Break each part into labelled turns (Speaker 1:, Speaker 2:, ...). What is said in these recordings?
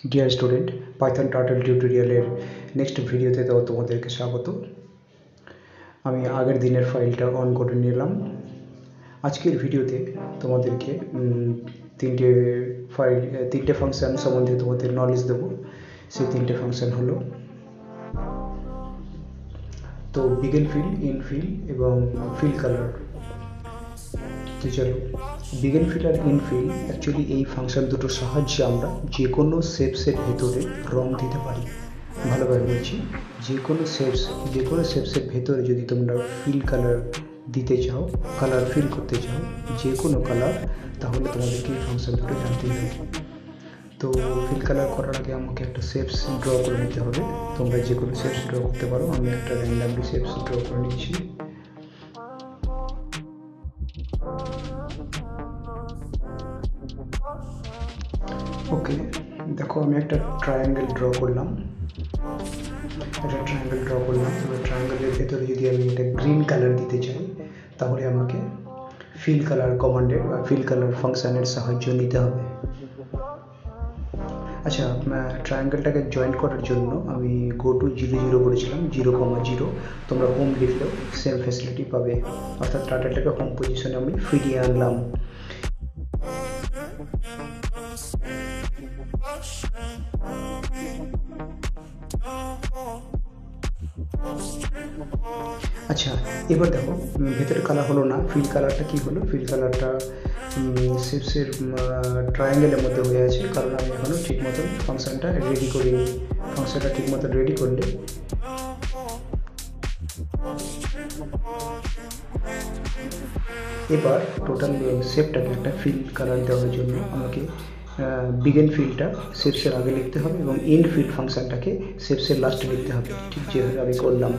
Speaker 1: Dear student, Python turtle টিউটোরিয়ালের next ভিডিওতে তোমাদেরকে স্বাগত। আমি আগের দিনের ফাইলটা অন করে নিলাম। আজকের ভিডিওতে তোমাদেরকে তিনটে ফাংশন সম্বন্ধে তোমাদের নলেজ দেবো। সেই তিনটে ফাংশন হলো তো বিগিন ফিল, ইন ফিল এবং ফিল কালার। তো চলো, বিগিন ফিল আর ইন ফিল অ্যাকচুয়ালি এই ফাংশন দুটোর সাহায্যে আমরা যে কোনো শেপসের ভেতরে রং দিতে পারি। ভালোভাবে বলছি, যে কোনো শেপসের ভেতরে যদি তোমরা ফিল কালার দিতে চাও, কালার ফিল করতে চাও, যে কোনো কালার, তাহলে তোমাদেরকে এই ফাংশন দুটো জানতেই হবে। তো ফিল কালার করার আগে আমাকে একটা শেপস ড্র করে নিতে হবে। তোমরা যে কোনো শেপস ড্র করতে পারো। আমি একটা র্যান্ডামলি শেপস ড্র করে নিচ্ছি। ওকে, দেখো আমি একটা ট্রায়াঙ্গেল ড্র করলাম। এবার ট্রায়াঙ্গেলের ভেতরে যদি আমি একটা গ্রিন কালার দিতে চাই, তাহলে আমাকে ফিল কালার কমান্ডের বা ফিল কালার ফাংশনের সাহায্য নিতে হবে। আচ্ছা, ট্রায়াঙ্গেলটাকে জয়েন করার জন্য আমি গো টু 0 করেছিলাম, 0,0। তোমরা হোম লিখলেও সেম ফ্যাসিলিটি পাবে, অর্থাৎ টার্টলটাকে হোম পজিশনে আমি ফিরিয়ে আনলাম। আচ্ছা, এবার দেখো ভেতরে কালার হলো না, ফিল কালারটা কি হলো? ফিল কালারটা শেপসের ট্রায়াঙ্গেলের মধ্যে হয়ে আছে, কারণ আমি এখনও ঠিক মতন ফাংশনটা রেডি করিনি। ফাংশনটা ঠিক মতো রেডি করলে এবার টোটাল শেপটাকে একটা ফিল কালার দেওয়ার জন্য আমাকে বিগিন ফিলটা শেপসের আগে লিখতে হবে এবং ইন ফিল ফাংশনটাকে শেপসের লাস্টে লিখতে হবে, ঠিক যেভাবে আমি করলাম।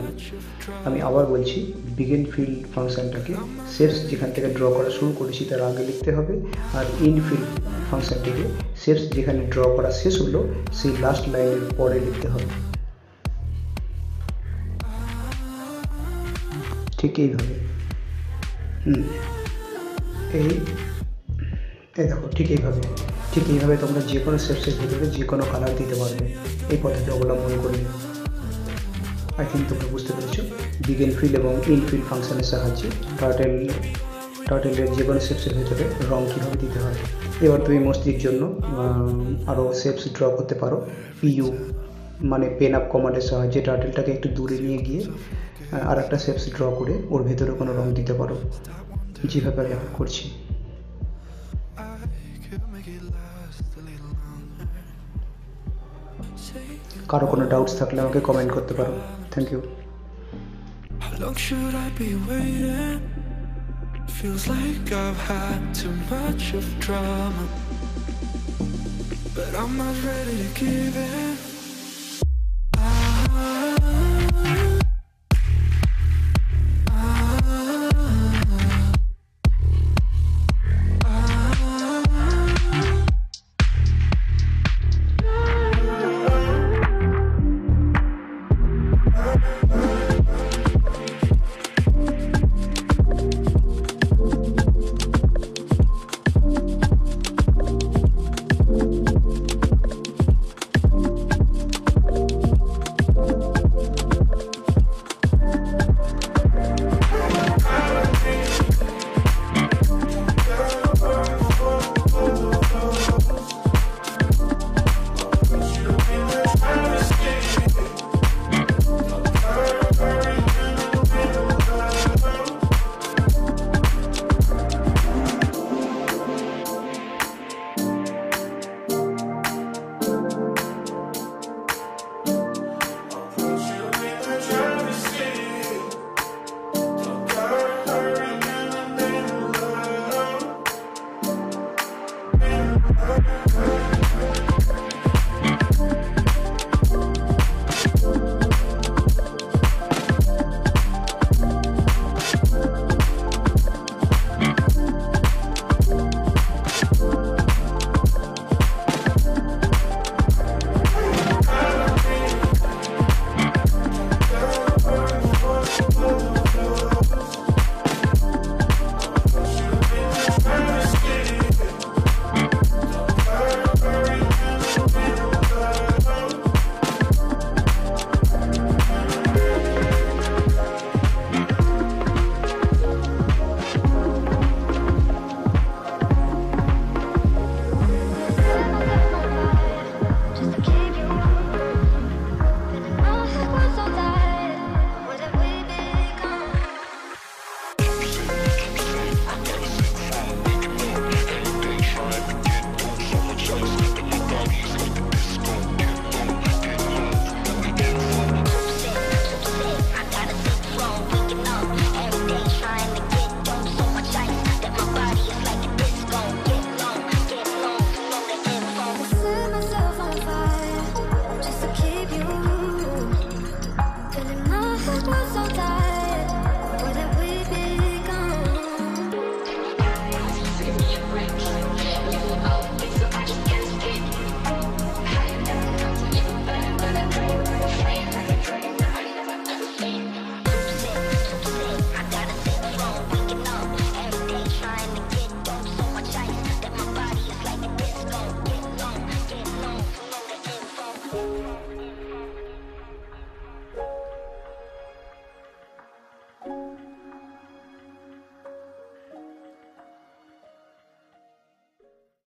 Speaker 1: আমি আবার বলছি, বিগিন ফিল ফাংশনটাকে শেপস যেখান থেকে ড্র করা শুরু করেছি তার আগে লিখতে হবে, আর ইন ফিল ফাংশনটিকে শেপস যেখানে ড্র করা শেষ হলো সেই লাস্ট লাইনের পরে লিখতে হবে, ঠিক এইভাবে। এই দেখো, ঠিক এইভাবে তোমরা যে কোনো শেপসের ভিতরে যে কোনো কালার দিতে পারবে এই পদ্ধতি অবলম্বন করলে। আই থিঙ্ক তোমরা বুঝতে পেরেছো বিগিন ফিল এবং ইন ফিল ফাংশনের সাহায্যে টার্টেলের যে কোনো শেপসের ভিতরে রং কীভাবে দিতে হয়। এবার তুমি মস্তির জন্য আরও শেপস ড্র করতে পারো। পিইউ মানে পেন আপ কমান্ডের সাহায্যে টার্টেলটাকে একটু দূরে নিয়ে গিয়ে আর একটা শেপস ড্র করে ওর ভেতরে কোনো রং দিতে পারো, যেভাবে আমি এখন করছি। কারো কোনো ডাউটস থাকলে আমাকে কমেন্ট করতে পারো। Thank you. How long should I be waiting? Feels like I've had too much of drama, but I'm not ready to give in.